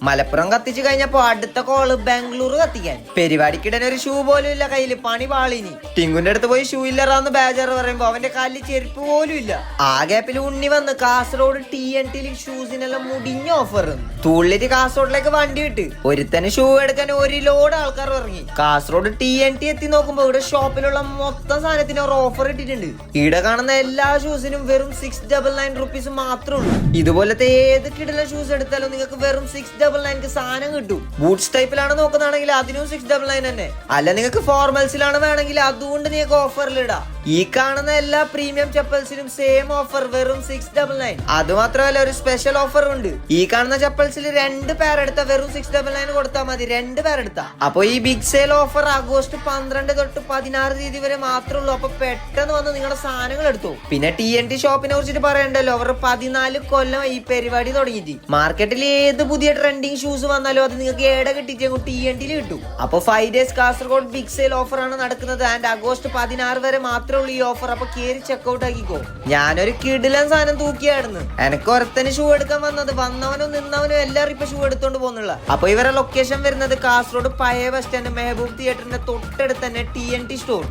മലപ്പുറം കത്തിച്ചു കഴിഞ്ഞപ്പോ അടുത്ത കോള് ബാംഗ്ലൂർ കത്തിക്കാൻ. പരിപാടിക്കിടന് ഒരു ഷൂ പോലും ഇല്ല കയ്യില്, പണി പാളിനി. ടിങ്കുന്റെ അടുത്ത് പോയി ഷൂ ഇല്ലറാന്ന് ബേജാറ് പറയുമ്പോ അവന്റെ കാലിൽ ചെരുപ്പ് പോലും ഇല്ല. ആ ഗ്യാപ്പിൽ ഉണ്ണി വന്ന് കാസർഗോഡ് TNT ഷൂസിനെല്ലാം മുടിഞ്ഞ ഓഫർ. തുള്ളിട്ട് കാസർഗോഡിലേക്ക് വണ്ടി വിട്ട് ഒരുത്തന് ഷൂ എടുക്കാൻ ഒരു ലോഡ് ആൾക്കാർ ഇറങ്ങി. കാസർഗോഡ് TNT എത്തി നോക്കുമ്പോ ഇവിടെ ഷോപ്പിലുള്ള മൊത്തം സാധനത്തിന് ഒരു ഓഫർ ഇട്ടിട്ടുണ്ട്. ഇവിടെ കാണുന്ന എല്ലാ ഷൂസിനും വെറും 699 റുപ്പീസ് മാത്രമേ ഉള്ളൂ. ഇതുപോലത്തെ ഏത് കിടല ഷൂസ് എടുത്താലും നിങ്ങൾക്ക് വെറും 699 സാധനം കിട്ടും. ബൂട്ട്സ് ടൈപ്പിലാണ് നോക്കുന്നതാണെങ്കിൽ അതിനും 699 തന്നെ. അല്ല നിങ്ങൾക്ക് ഫോർമൽസിലാണ് വേണമെങ്കിൽ അതുകൊണ്ട് നിങ്ങൾക്ക് ഓഫറിൽ ഇടാം. ഈ കാണുന്ന എല്ലാ പ്രീമിയം ചപ്പൽസിനും സെയിം ഓഫർ, വെറും 699. അത് മാത്രമല്ല ഒരു സ്പെഷ്യൽ ഓഫർ ഉണ്ട്. ഈ കാണുന്ന ചപ്പൽസിൽ 2 പേർ എടുത്താൽ വെറും 699 കൊടുത്താൽ മതി. 2 പേർ എടുത്താ. അപ്പൊ ഈ ബിഗ് സെയിൽ ഓഫർ ആഗസ്റ്റ് 12 തൊട്ട് 16 തീയതി വരെ മാത്രമേ ഉള്ളൂ. അപ്പൊ പെട്ടെന്ന് വന്ന് നിങ്ങളുടെ സാധനങ്ങൾ എടുത്തു. പിന്നെ TNT ഷോപ്പിനെ കുറിച്ചിട്ട് പറയണ്ടല്ലോ, അവർ 14 കൊല്ലം ഈ പരിപാടി തുടങ്ങിയിട്ട്. മാർക്കറ്റിൽ ഏത് പുതിയ ട്രെൻഡിങ് ഷൂസ് വന്നാലും അത് നിങ്ങൾക്ക് ഏടെ കിട്ടിയിട്ട് TNT കിട്ടും. അപ്പൊ 5 days Kasaragod big sale offer ആണ് നടക്കുന്നത്. ആൻഡ് ആഗസ്റ്റ് 16 വരെ മാത്രമേ ഉള്ളൂ ഈ ഓഫർ. അപ്പൊ കേറി ചെക്കൗട്ട് ആക്കിക്കോ. ഞാനൊരു കിടിലൻ സാധനം തൂക്കിയായിരുന്നു. എനിക്ക് ഒരുത്തന് ഷൂ എടുക്കാൻ വന്നവനും നിന്നവനും എല്ലാവരും ഇപ്പൊ ഷൂ എടുത്തോണ്ട് പോകുന്നുള്ള. അപ്പൊ ഇവരെ ലൊക്കേഷൻ വരുന്നത് കാസർഗോഡ് പഴയ ബസ് സ്റ്റാൻഡ് മെഹബൂബ് തിയേറ്ററിന്റെ തൊട്ടടുത്ത് തന്നെ TNT സ്റ്റോർ.